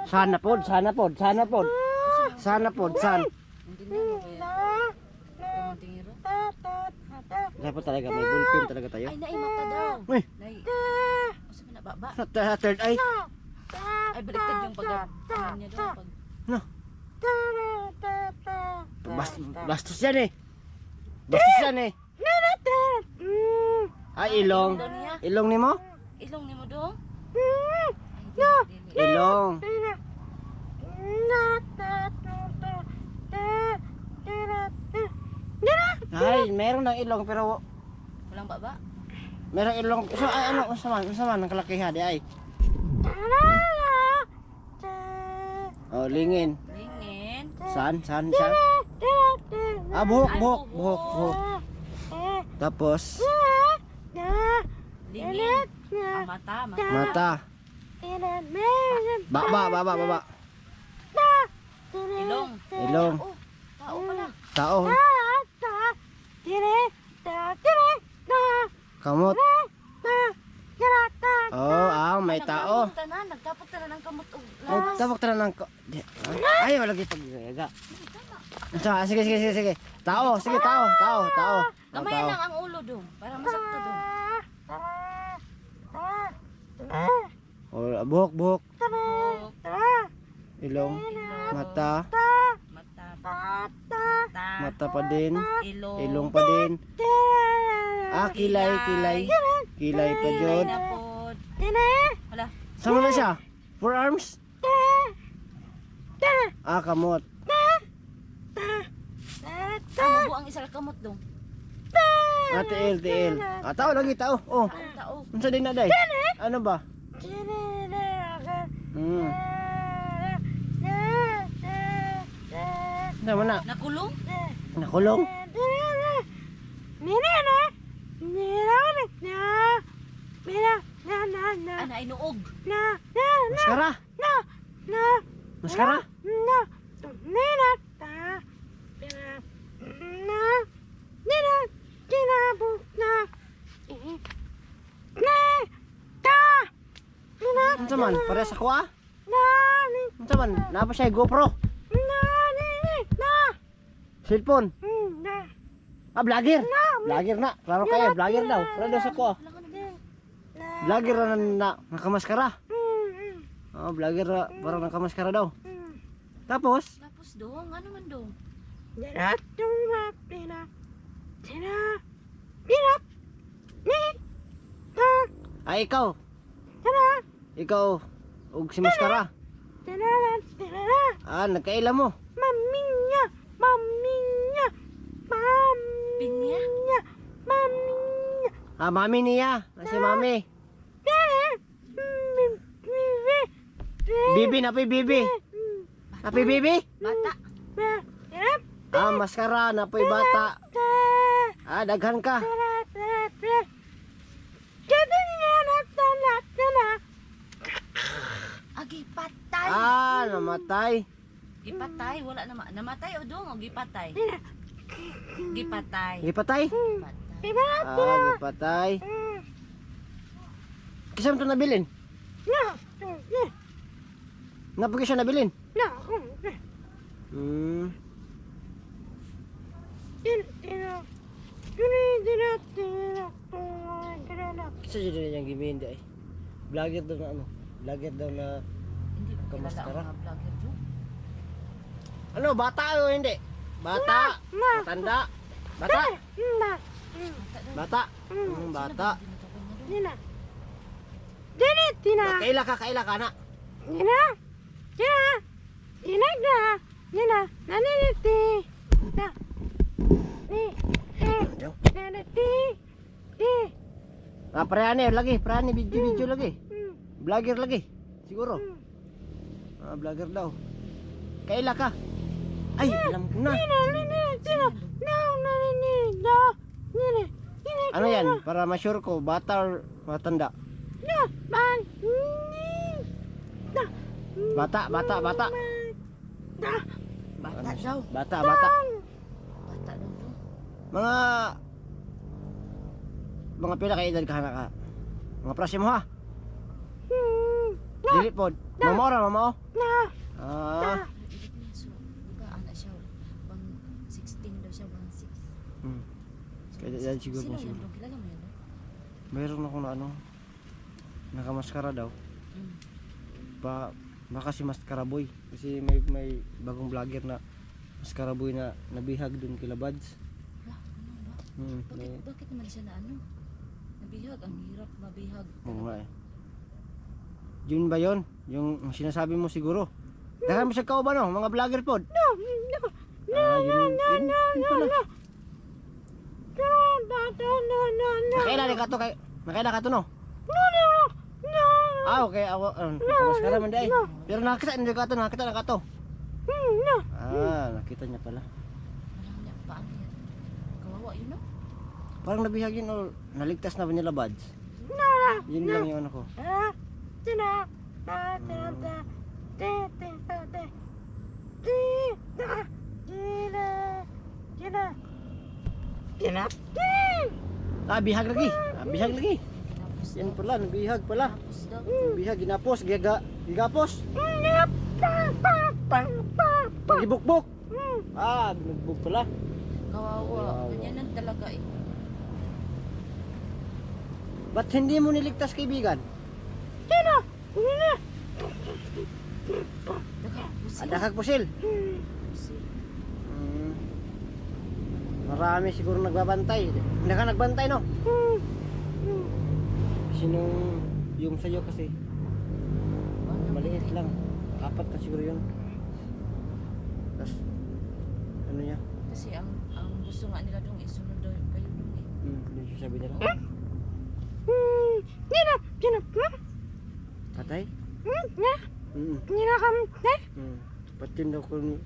Sana pod, sana pod, sana pod. Sana pod, san. Dapat talaga may bullpen talaga tayo. Ay, naimata daw. Uy, Masa na baba? sa third eye. Ay, baliktad yung pag niya daw. Pag... No. Bastos yan eh. Bastos yan eh. Ay, ilong. daw niya. Ilong ni mo? Ilong ni mo daw? Ilong. Ay, meron ng ilong pero Walang baba? merong ilong. So, ay, ano, usaman ng kalakihan di ay. Oh, lingin. Lingin. Saan siya? Ah, buhok. Tapos, Lingin. Ang mata. mata. Baba. Ilong. Ilong. Oh, tao pala. Tao. Kamot. Oh, may tao. Nagtapok tanan ng kamot og Oh, lawas. tapok tara ng ay, wala gid paggaga. Sige. Tao, sige tao. Gamay lang ang ulo dong para masakto dong. Oh, buhok. Buhok, Ilong. Mata. Mata pa din. Ilong pa din. Ah, kilay. Kilay pa jud. na pod. Wala. Sama na siya. Forearms. Ah, kamot. Amo bu ang isa ka kamot dong. Ah, tiil. Ah, tao lagi tao. Oh, Tao. unsa din na day? Ano ba? Ano na? Nakulong? Nakulong. Ana inuog. Maskara. Maskara. Unsa man? Pare sa kuha? Unsa man? Napa siya GoPro? Cellphone. Ah, vlogger. Vlogger na. Klaro kayo, vlogger daw. Para daw sa kuha. Vlogger na nakamaskara. Oh, vlogger parang nakamaskara daw. Tapos, Tapos dong, ano man dong? ay ikaw. Ikaw ug si maskara. Ah, nagkaila mo. Pinya? Ah, mami niya. Si mami. Bibi, napi bibi. Napi bibi? Bata. Ah, maskara, napoy bata. Ah, daghan ka. Agi patay. Ah, namatay. Gipatay, wala na namatay o dong o gipatay. Gipatay. Gipatay? Patay. Ah, gipatay. Kisam to nabilin? Napagi siya nabilin? Hmm. Kisa dyan yung gimin di ay. Vlogger daw na ano? Vlogger daw na Hindi ko kilala Kamaskara? ang mga vlogger dong. ano, bata o hindi? Bata. Matanda. Bata. Bata. Bata. Kaila ka na. Ah, prehane lagi, prehane video lagi. Vlogger lagi. Siguro. Ah, vlogger daw. Kaila ka. Ay, alam ko na. Ano yan? Para ma-sure ko, bata or matanda? Bata. Bata daw. Bata. Bata daw dong. Mga pila ka edad ka na ka. Mga prasyo mo ha. Dili pod. Mama ora mama. Ah. So, diba, anak siya, 116 daw siya, 16. Hmm. Kaya yan siguro Sino po yun siguro. dong? Kilala mo yun dong? Mayroon ako na ano. Nakamaskara daw. Mm. Baka si Maskara Boy. Kasi may bagong vlogger na Maskara Boy na nabihag dun kila Buds. Ah, ano ba? May, Bakit naman siya na ano? Nabihag, ang hirap mabihag. oo nga eh. Yun ba yun? Yung sinasabi mo siguro. Dahil mo siya kauban no? Mga vlogger pod. Yun pala. Nakailan ka to kay nakailan ka to no? Okay, maskara man dai. Pero nakita na ka to. Nakita niya pala. Alam niya, paano yan? Kawawa yun, no? Parang nabihag yun o naligtas na ba nila Buds? Yun lang yung ano ko. Bihag lagi. Bihag lagi. Tapos Yan pala, nabihag pala. Tapos daw. Bihag, ginapos, gigapos. Gibukbuk. Binugbuk pala. Kawawa. Ganyan lang talaga eh. Ba't hindi mo niligtas kaibigan? Daghang pusil. Adakag pusil. Pusil. Marami siguro nagbabantay. Hindi ka nagbantay no? Kasi yung sayo kasi maliit lang. 4 na siguro yun. Tapos ano niya? Kasi ang gusto nga nila dong isunod daw kayo dong eh. Ano yung sabi nila? Patay? Pat yun daw kung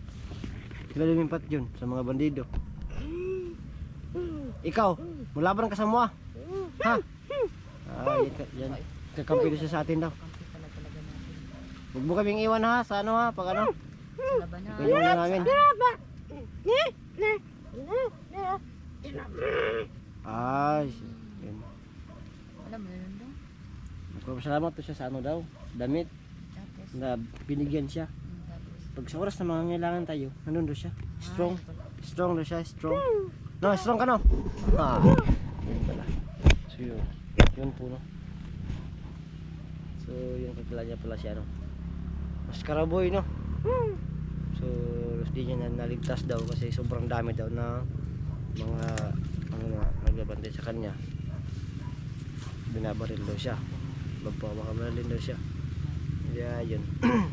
kilala pat yun sa mga bandido. Ikaw, mulaban ka sa mua. Ha? Yan. Kakampi siya sa atin daw. Kampi pala talaga natin. Huwag mo kaming iwan ha, sa ano ha, pag ano. Sa labanan. Ganyan na namin. Ay, yun. Alam mo yun dong? Magpapasalamat to siya sa ano daw, damit Tapos. na binigyan siya. Tapos. Pag sa oras na mangangailangan tayo, nandun daw siya. Strong. Ay, pala. Strong daw siya, strong. No, strong ka no? Yun pala. So yun po no. So yun kakilala niya pala siya no. Maskara Boy no. So di niya naligtas daw kasi sobrang dami daw na mga ano na nagbabantay sa kanya. Binabaril daw siya. Magpapakamalin daw siya. Kaya yun.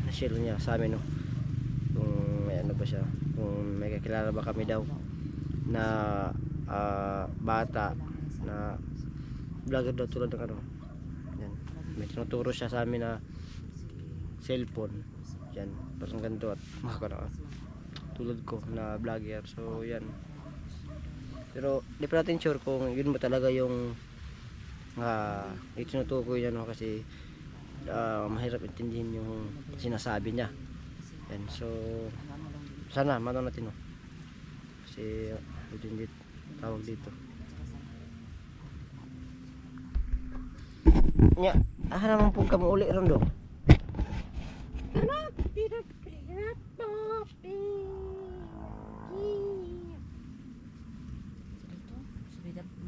Na-share niya sa amin no. Kung may ano ba siya, kung may kakilala ba kami daw na bata na vlogger daw tulad ng ano yan, may tinuturo siya sa amin na cellphone yan, parang ganito at makakana tulad ko na vlogger. So yan, pero di pa natin sure kung yun ba talaga yung itinutukoy niya no, kasi mahirap intindihin yung sinasabi niya yan. So sana mano natin no, kasi hindi tawag dito nya naman po kami uli ron do.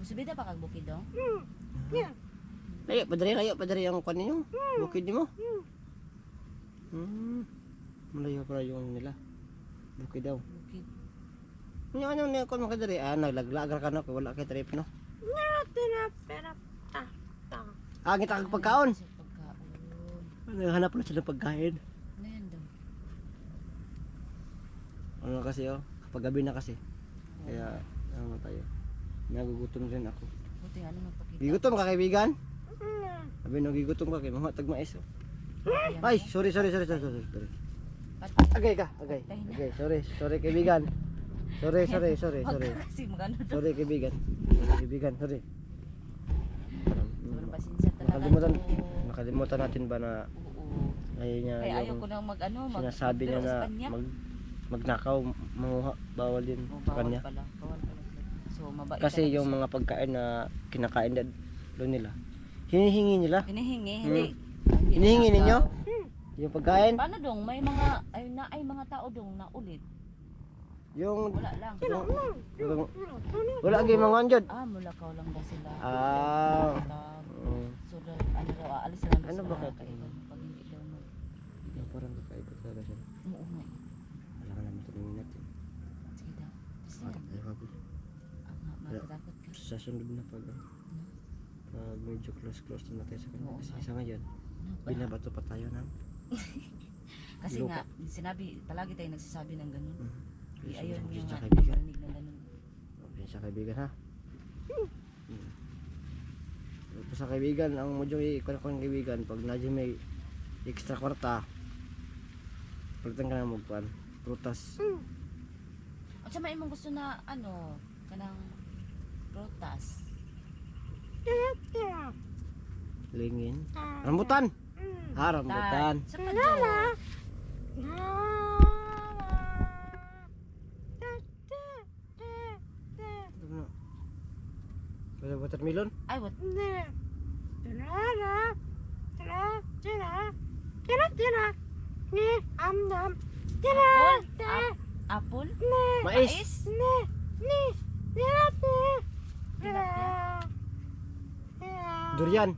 Subida pa kag bukid dong? Layo padari ang kwan ninyo bukid nimo. Malayo para yung nila bukid daw. Bukid. Yung ano niya kung makadari, naglaglagar ka no, kaya wala kay trip no. Kita kag pagkaon. Sa pagkaon. Naghanap na sila ng pagkain. Ano yan dong? Ano kasi kapag gabi na kasi. Kaya ano tayo. Nagugutom rin ako. Buti ano magpakita. Gigutom ka kaibigan? Sabi no, gigutom ka kay mga tagmais. Ay, sorry. Agay ka, agay. Sorry kaibigan. Sorry. Kasi magano dong? Sorry kaibigan. Sorry. Sobrang pasensya talaga. Nakalimutan natin ba na Oo. ayaw niya Kaya ayaw yung ko nang sinasabi niya na magnakaw, manguha, bawal din Oh, sa bawal kanya. pala. So mabait. Kasi talaga yung siya. mga pagkain na kinakain doon nila, hinihingi nila. hinihingi, hindi. Hinihingi ninyo? Hindi Yung pagkain, Paano dong? May mga ay mga tao dong na ulit. yung Wala lang. wala gyud mga anjod. Mulakaw lang ba sila? Ah. So, ano daw, aalis na lang Ano sila ba kaya kay Ivan pag hindi daw mo. Yung parang kakaiba talaga siya. Oo nga. Wala ka naman tumingin natin. Sige daw. Basta Ah, lang. ayaw ako. Matatakot ka. Sa sunod na pag medyo close na tayo sa kanya. Oo, Kasi nga. sa ngayon, Ano ba? binabato pa tayo ng Kasi lupa. nga, sinabi, palagi tayo nagsasabi ng ganun. Ayaw Ayun niya sa nga kaibigan. marinig ng ganun. Okay, sa kaibigan ha. Sa kaibigan, ang medyo ikon ko ng kaibigan, pag nadyo may extra kwarta, palitan ka na magpan, prutas. At sa may imong gusto na, kanang prutas. Lingin. Rambutan! Ha, rambutan. Sa padyo. Ano? Wala watermelon? Ay, what? Apple? Mais! Durian!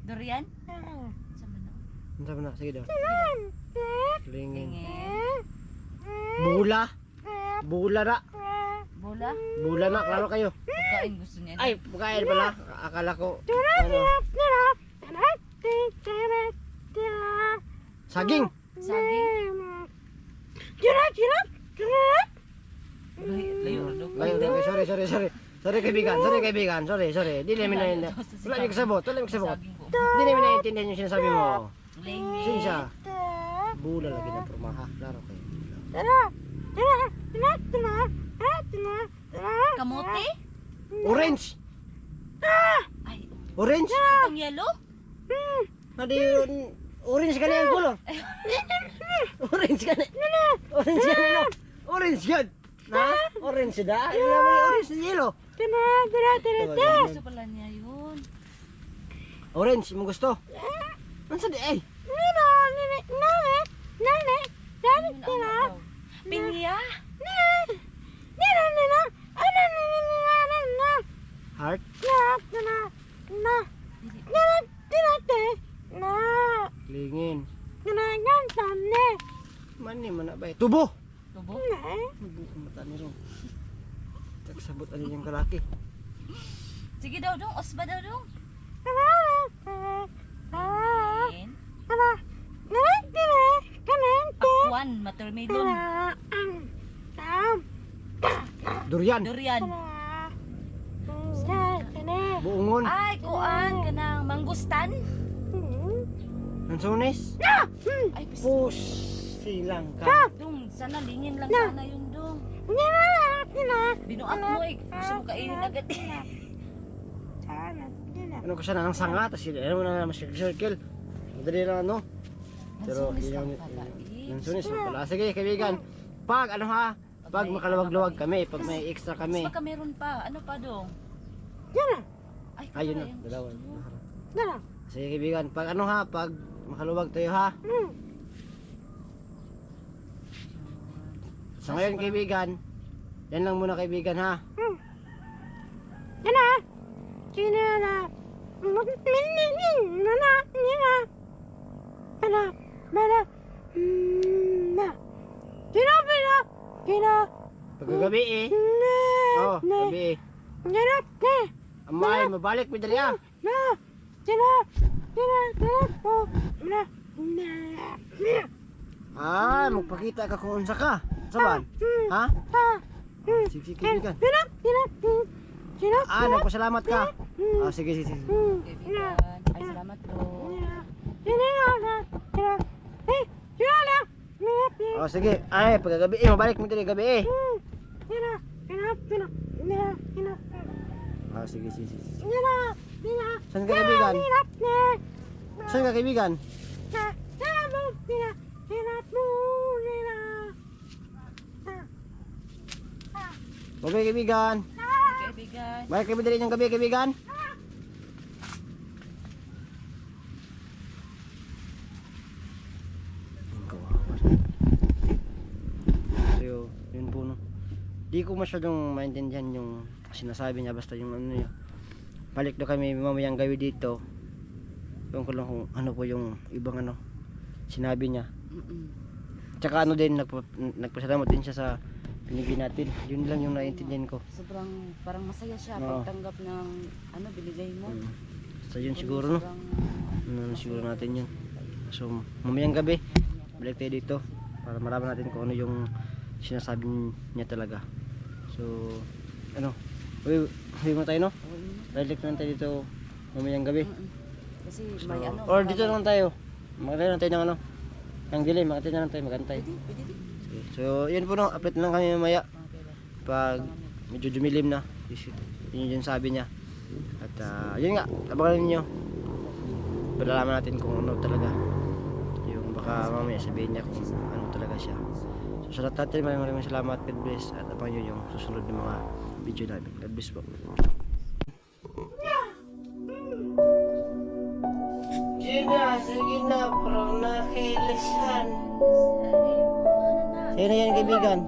Durian? Sama na. Ano sabi na? Sige daw. Lingin. Tingin. Bula! Bula na! Bola? Bula na, klaro kayo. Pagkain gusto niya. Ay, pagkain pala. Akala ko. Ano? Saging! Saging? Layo na daw. Ayun, okay, sorry. Sorry kaibigan. Sorry. Di namin na. Wala niyo kasabot. Saging ko. Di namin naiintindihan yung sinasabi mo. Lingin. Sinsya. Bula lagi ng prumaha. Klaro kayo. Kamote? Orange! Ay, Orange! itong yellow? Hindi yun. Orange ka na yung color. Orange ka na. Orange ka na. Orange yun. Na? Orange da? Yung naman yung orange na yellow. Gusto pala niya yun. Orange, mo gusto? Ano sa di ay? Ano daw? Pinya? Heart? Lingin. Mani man na ba? Tubo! Tubo? Tubo ang mata ni Ro. Tagsabot alin yung kalaki. Sige daw dong, osba daw dong. Lingin. Akwan, watermelon. Durian. Durian. Buungon. Ay, kuan ka ng mangustan. Nansunis. Ay, pis. Push. Silang ka. Dong, sana lingin lang sana yun dong. Binuak mo eh. Gusto mo kainin agad eh. Ano ko siya na ng sanga. Tapos ano mo na naman circle. Madali lang ano. Pero Nansunis lang yun- pala. Nansunis lang pala. Sige kaibigan. Pag ano ha. Pag makaluwag-luwag kami. Pag may extra kami. Baka meron pa. Ano pa dong? Ay, Ayun na. yung Dalawa. gusto. Sige kaibigan. Pag ano ha. Pag makaluwag tayo ha. Sa ngayon kaibigan. Yan lang muna kaibigan ha. Pagkagabi eh. Oh, gabi eh. Amay, mabalik mo dali ah. Ah, magpakita ka kung unsa ka. Saban? Ha? Sige, sige, kaibigan. Ah, nagpasalamat ka. Ah, sige, sige, sige. Kaibigan. Ay, salamat po. Oh, sige. Ay, pagkagabi eh, mabalik mo dali gabi eh. Ah, sige, sige, sige. Saan ka kaibigan? Saan ka kaibigan? Okay kaibigan. Kaibigan. Balik kami dali ng gabi kaibigan. Di ko masyadong maintindihan yung sinasabi niya, basta yung ano yun. Balik daw kami mamayang gawi dito. Yung ko lang kung ano po yung ibang ano sinabi niya. Tsaka ano din, nagpasalamat din siya sa binigay natin. Yun lang yung naiintindihan ko. Sobrang parang masaya siya Oo. pagtanggap ng ano binigay mo. So yun siguro no. Siguro natin yun. So mamayang gabi balik tayo dito para malaman natin kung ano yung sinasabi niya talaga. So ano, uwi mo tayo no? Balik na tayo dito mamayang gabi. Kasi So, may ano. or dito naman tayo. Magantay lang tayo ng ano. Ang dilim, magantay na lang tayo, magantay. Pwede din. Okay. So yun po no, update lang kami mamaya pag medyo dumilim na. Yun yung sabi niya. At yun nga, abangan ninyo. Palalaman natin kung ano talaga. Yung baka mamaya sabihin niya kung ano talaga siya. So sa lahat natin, maraming salamat. God bless. At abangan nyo yung susunod ng mga video namin. God bless po. Sige na, parang nakilisan. Sige na yan, kaibigan.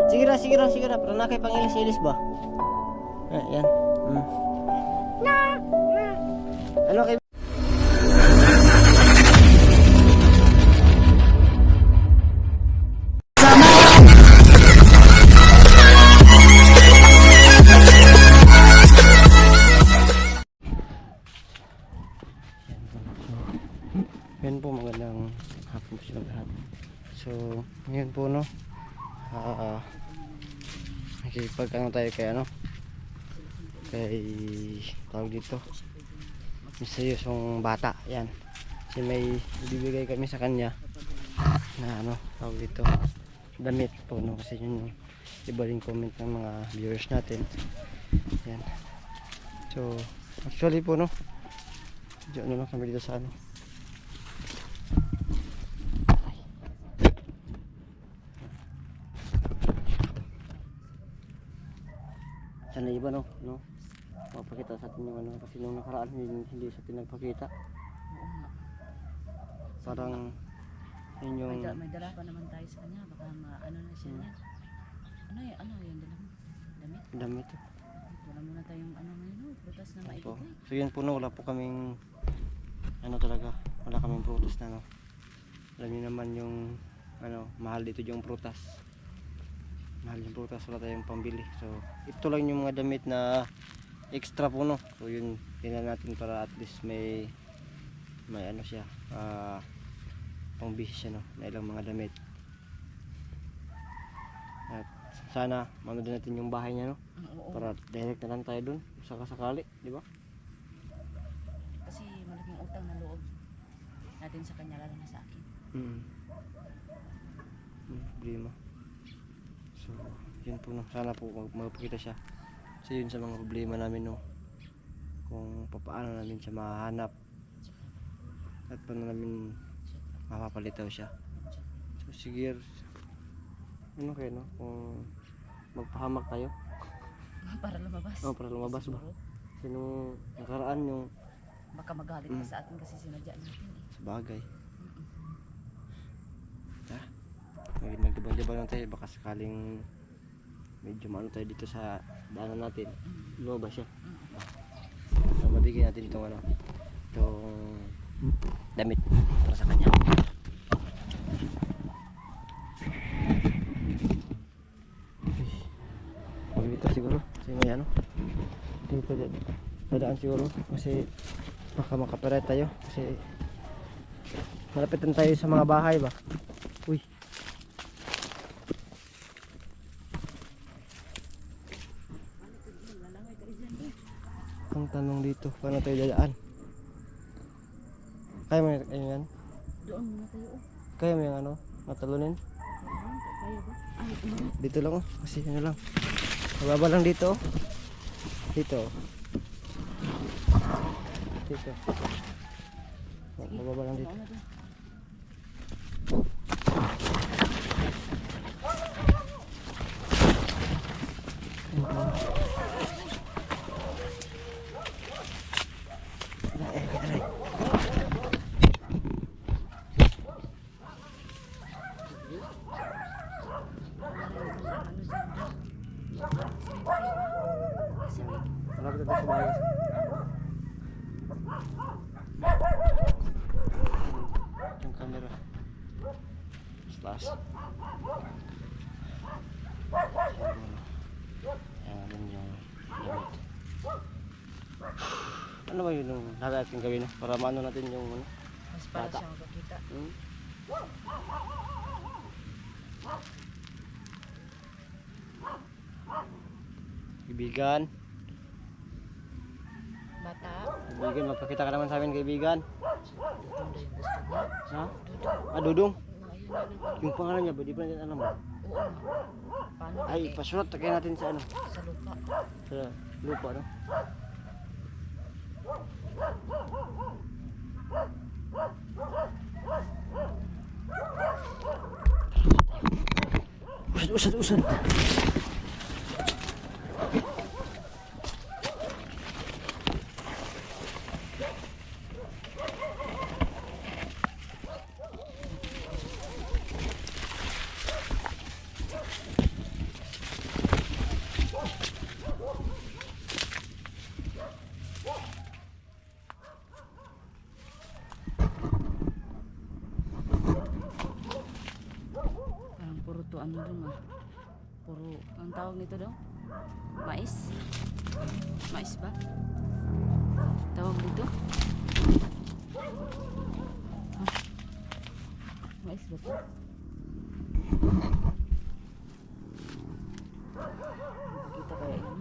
Sige na, parang nakipangilis-ilis ba? Yan. Ano kay Yan po, magandang hapon po silang lahat. So, ngayon po no, nakikipag-ano tayo kay ano, kay tawag dito, misteryosong bata. Yan, kasi may ibibigay kami sa kanya na ano, tawag dito, damit po no, kasi yun yung iba rin comment ng mga viewers natin. Yan, so actually po no, medyo ano lang kami dito sa ano, sana iba no, mapakita sa atin yung ano, kasi nung nakaraan hindi sa atin nagpakita. Parang yun yung May dala pa naman tayo sa kanya, baka ano na siya niya. Ano yung dala mo? damit. Wala muna tayong ano ngayon, prutas na Opo. maibigay. So yun po no, wala po kaming ano talaga, wala kaming prutas na no. Alam niyo naman yung ano, mahal dito yung prutas. Mahal yung prutas, wala tayong pambili. So ito lang yung mga damit na extra po no. So yun, tingnan natin para at least may ano siya, pangbihis siya no, na ilang mga damit. At sana manood natin yung bahay niya no, para direct na lang tayo dun sakasakali, di ba? Kasi malaking utang na loob natin sa kanya, lalo na sa akin. Problema. So yun po no, sana po magpakita siya. Kasi yun sa mga problema namin no, kung paano namin siya mahanap at paano namin mapapalitaw siya. So sige, ano kayo no, kung magpahamak tayo Para lumabas. para lumabas ba? Kasi nung nakaraan yung Baka magalit pa sa atin kasi sinadya natin eh. sa bagay. Magdibang-dibang lang tayo, baka sakaling medyo maano tayo dito sa daanan natin, lumabas siya. So mabigyan natin itong ano, itong damit para sa kanya. Dito siguro, kasi may ano, dito dadaan siguro, kasi baka makaparet tayo, kasi malapitan tayo sa mga bahay ba. Uy, ang tanong dito, paano tayo dadaan? Kaya mo yan? Doon muna tayo. Kaya mo yung ano, matalunin? Kaya ba? Dito lang oh, kasi ano lang, mababa lang dito oh. Dito oh. Dito oh, mababa lang dito. camera. Slash. Ayan din yung gamit. Ano ba yun yung natin gawin, no? Para maano natin yung ano? Mas para Bata. siyang makakita. Kaibigan. Bata. Kaibigan, magpakita ka naman sa amin, kaibigan. Dudong daw yung gusto niya. Ha? Dudong. Ah, Dudong. Ayun na lang. Yung pangalan niya ba? Di ba natin alam ba? Oo nga. Paano? Ay, pasulat kaya natin sa ano? Sa lupa. Sa lupa, no? Usad, usad, usad. Parang puro to ano dong ah. Puro, ang tawag nito dong? Mais? Mais ba? Tawag dito? Ah. Mais ba to? Kita kaya yun?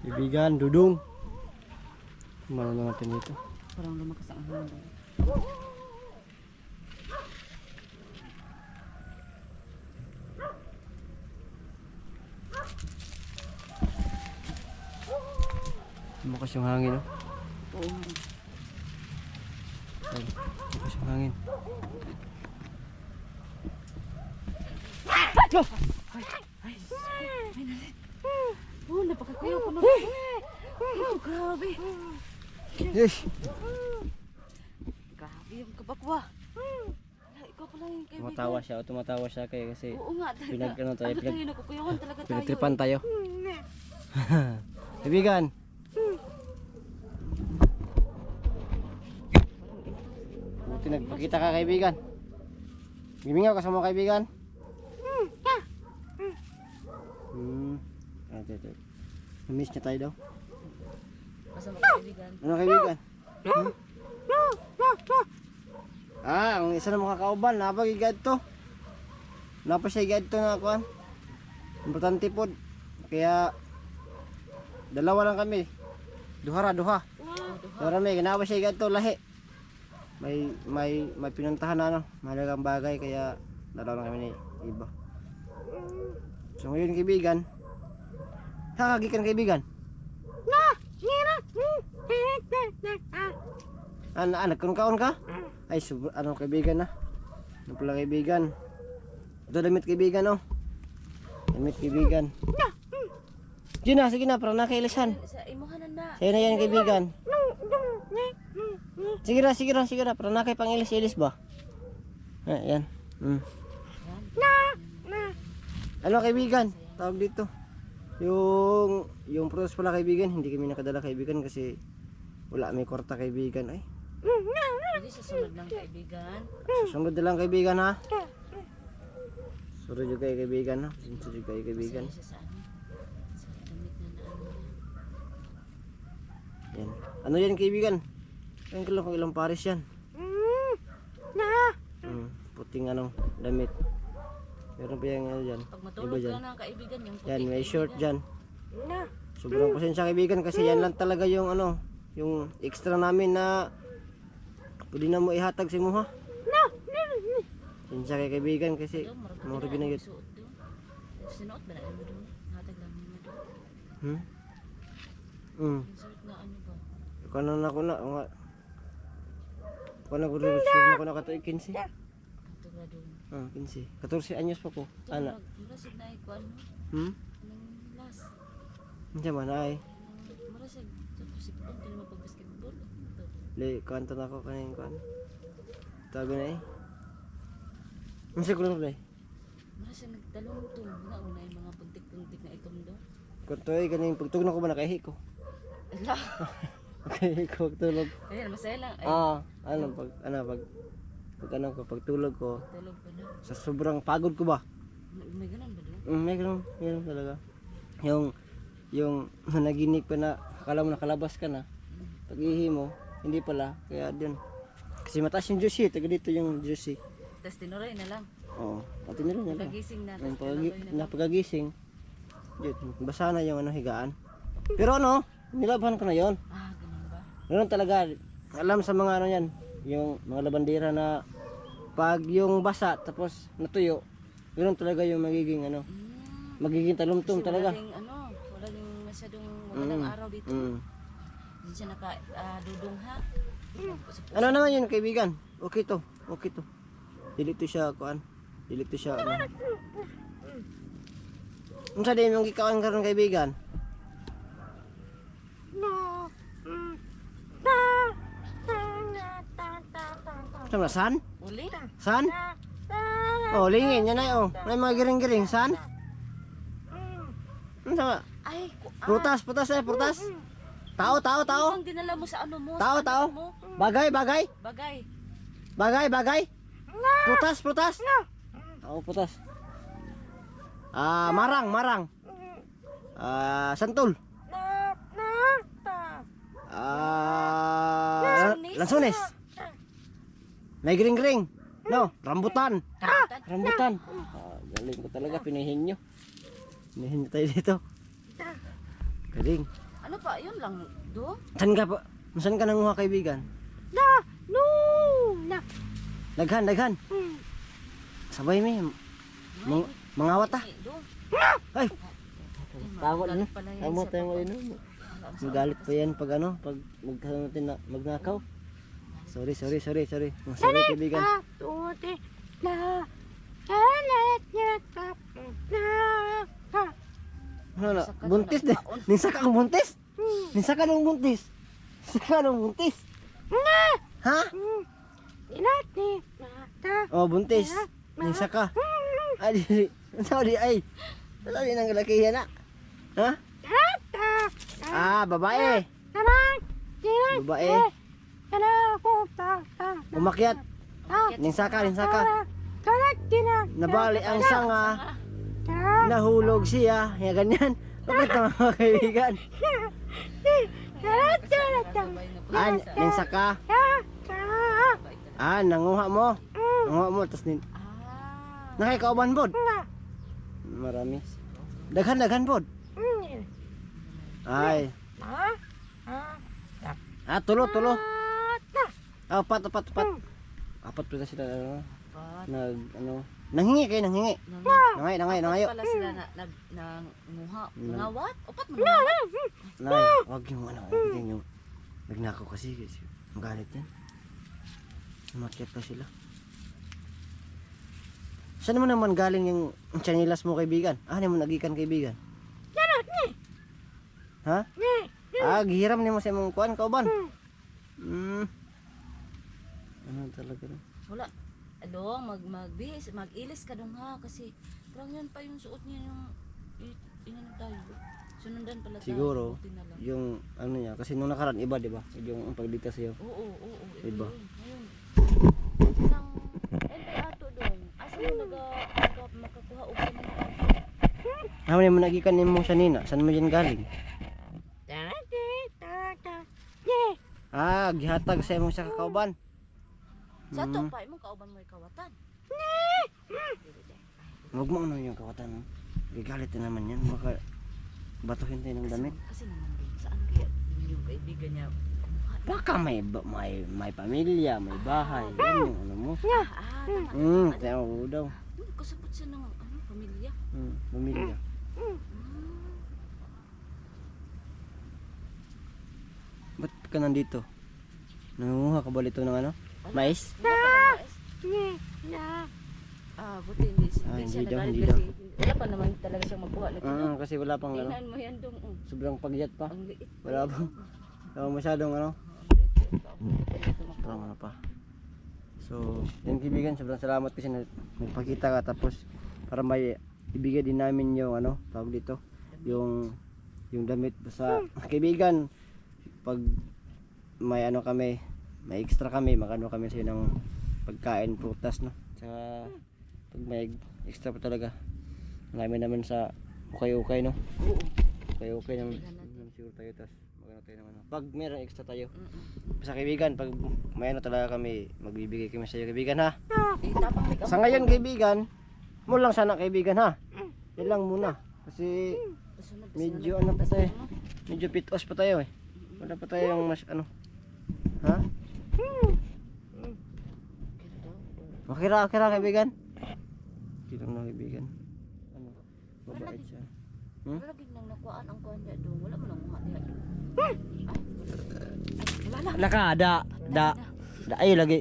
Kaibigan, Dudong. Malo na natin dito. Parang lumakas ang hangin dong. Lumakas yung hangin, no? Oo nga. Ay, lumakas yung hangin. Oh, napakakuyaw ko na. Oh, grabe. Yes! Grabe yung kabakwa. Wala, ikaw pala yung kaibigan. Tumatawa siya kaya kasi Oo nga, talaga. pinag ano tayo, Ano tayo, nakukuyawan talaga tayo. pinagtripan tayo. Kaibigan! Buti nagpakita ka, kaibigan. Gimingaw ka sa mga kaibigan? Ito. Namiss niya tayo daw. Basta magkaibigan. Ano, kaibigan? Ah, ang isa na makakauban, napag-igad to. Napa siya igad to na kuan. Importante po. Kaya dalawa lang kami. Duha. Duha may ginawa siya igad to lahi. May pinuntahan na ano, mahalagang bagay kaya dalawa lang kami ni iba. So ngayon, kaibigan. Hakagikan, kaibigan. Nagkaon ka? Ay, ano, kaibigan na. Ano pala, kaibigan? Ito damit, kaibigan, oh. Damit, kaibigan. Sige na, para nakailisan. Sa imuhanan na. Sa'yo na yan, kaibigan. Sige na, para nakaipangilis-ilis ba? Yan. Ano, kaibigan? Tawag dito. Yung prutas pala, kaibigan, hindi kami nakadala, kaibigan, kasi wala may kwarta, kaibigan. Ay, Pwede sa sunod ng kaibigan. susunod na lang, kaibigan, ha? Sorry juga kayo, kaibigan, ha? Sorry kayo, kaibigan. Masaya siya sa ano. Sa damit na naano niya. Yan. Ano yan, kaibigan? Ayun ko lang kung ilang pares yan. Puting anong damit. Meron pa yung ano dyan. Pag Iba matulog dyan. ka ng kaibigan, yung puti Yan, may short kaibigan. dyan. Sobrang pasensya, kaibigan, kasi yan lang talaga yung ano, yung extra namin na pwede na mo ihatag si mo, ha? Pasensya kay kaibigan kasi Doon, marami mura na ginagit. ang suot doon. Sinuot ba na mo doon? Hatag lang mo doon. Yung suot na ano ba? Kanan ako na, nga. Kanan ko rin, sure na ko na katoy 15. Hatag na doon. 15. 14 anyos pa ko. Ana. Murasig na ikaw ano? Nang last. Hindi man ay. Murasig. Tapos si Pon, hindi mo pag-basketball. Le, kanta na ako kanin kan. Tago na eh. Masih kulur deh. Murasig nagtalong to. Nauna yung mga puntik-puntik na itom doon. Kuntoy kaning pagtug na ko ba nakaihi ko. Ala. Okay, ikaw tulog. Ayan, masaya lang. Ay, Pag tulog ko, tulog pa na. sa sobrang pagod ko ba? May ganun ba doon? May ganun talaga. Yung nanaginip pa na, akala mo nakalabas ka na, pag ihi mo, hindi pala, kaya dun. Kasi mataas yung juicy, taga dito yung juicy. Tapos tinuloy na lang. Oo, pati na rin yan. Pagkagising na. Yung Tapos tinuloy na lang. pagkagising, basa na yung higaan. Pero nilabhan ko na yon. Ah, ganun ba? Ganun talaga, alam sa mga yan, yung mga labandera na pag yung basa tapos natuyo, ganun talaga yung magiging magiging talumtum Kasi talaga. wala ding masyadong magandang araw dito. Hindi siya dudong ha. Ano naman yun kaibigan? Okay to. Dili to siya kuan. Dili to siya Unsa din yung gikaon karon kaibigan? Sama san? Uli? San? Oh, lingin yan ay oh. May mga giring-giring san? Sama. Ay, Prutas. Tao. Ang dinala mo sa ano mo? Tao. Sa anak mo? Bagay. Bagay. Prutas. Tao, prutas. Marang. Santol. Lansones. May giring-giring. No, rambutan. Rambutan. Galing ko talaga, pinahin nyo. Pinahin nyo tayo dito. Galing. Ano pa? Yun lang. Do? Saan ka nanguha kaibigan? Daghan. Sabay mi. Mangawat ah. Do? Ay, tawa na. Pala yan Tama sa tayo mo Magalit pa yan pag magnakaw. Sorry. Sorry kaibigan. Buntis deh. Ninsa ka ang buntis? Ha? Oh, buntis. Ninsa ka. Ay, sorry ay. Sorry nang laki yan ah. Ha? Babae. Babae. Umakyat. Ninsa ka. Nabali ang sanga. Nahulog siya. Ya ganyan. Bakit mga kaibigan? Ninsa ka. Nanguha mo. Tapos nakikauban bod. Marami. Daghan bod. Ay. Tulo. Apat. Apat pa sila nanghingi. Nangay. Pala sila nanguha. Ngawat? Upat mo na. Nay, wag yung nagnakaw kasi ang galit yan. Umakyat pa sila. Saan mo naman galing yung chanilas mo kaibigan? Ano mo nagikan kaibigan? Ha? Gihiram ni mo sa imong kuan kauban. Ano talaga rin? Wala. Magbihis, mag-ilis ka dong ha kasi parang yan pa yung suot niya yung inano tayo. Sunundan pala tayo. Siguro buti na lang. yung niya kasi nung nakaraan iba di ba? Yung pagdita sa'yo. Oo. Iba. Ayun. Nang ato doon. Asa mo makakuha og sa mga ato? Ano mo nagikan nimo sa nina? Saan mo yan galing? Gihatag sa imong sa kakauban. Sa to pa imong kauban mo kawatan. Huwag mo yung kawatan. Gigalit na naman yan. Baka batuhin tayo ng damit. Kasi naman din saan kaya yung kaibigan niya kumuha? Baka may pamilya, may bahay. Yan yung ano mo. Tama. Kaya mo daw. Kasabot siya ng pamilya. Pamilya. Ba't ka nandito? Nangunguha ka ba dito ng mais? Buti hindi Hindi siya daw, nagalit hindi kasi wala pa naman talaga siyang mabuha na Kasi wala pang tingnan mo yan dong sobrang pagyat pa. ang liit Wala pang masyadong parang pa. So, yan kaibigan, sobrang salamat kasi nagpakita ka tapos para may ibigay din namin yung tawag dito, yung damit sa kaibigan. pag may ano kami, may extra kami, makano kami sa ng pagkain, prutas, no? Tsaka pag may extra pa talaga, marami naman sa ukay-ukay, no? Oo. Ukay-ukay naman, siguro tayo, tas magano tayo naman, no? Pag meron extra tayo, sa kaibigan, pag may ano talaga kami, magbibigay kami sa iyo, kaibigan, ha? Tapang may Sa ngayon, kaibigan, mo lang sana, kaibigan, ha? Yan lang muna, kasi medyo ano pa tayo, medyo pitos pa tayo, eh. Wala pa tayo yung mas ano, ha? Okay ra, kaibigan? Okay lang na, kaibigan. Ano, babait siya. Wala lagi nang nakuhaan ang kuhan niya doon. Wala mo nang muha niya doon. Wala na. Nakada, da, ay lagi.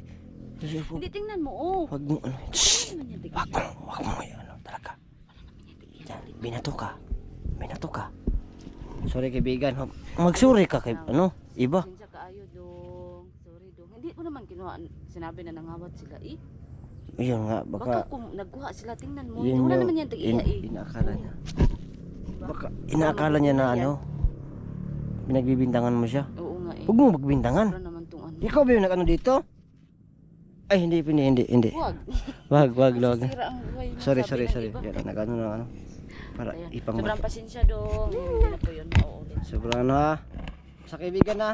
Hindi, tingnan mo, oh. Wag mo, ano, shh, Ano naman yan, wag mo, ano, talaga. Yan, binato ka. Sorry, kaibigan, magsuri ka, kay, ano, iba. Sinsya kaayo dong. Sorry dong. Hindi ko naman kinuha. Sinabi na nangawat sila eh. Yun nga, Baka baka, kung nagkuha sila, tingnan mo. yun Wala yung naman yan tag-iya eh. inaakala niya. Diba? Baka, inaakala niya na, ano, pinagbibintangan mo siya. Oo nga eh. Huwag mo magbintangan. Wala naman tong ano. Ikaw ba yung nag-ano dito? Ay, hindi. Huwag. Wag. Sira ang buhay mo. Sorry. Sabi ng iba. Yan, nag-ano na, ano. Para Ayan. ipang Sobrang pasensya dong. Hindi na po yun mauulit. sobrang ano, ha. Sa kaibigan, ha.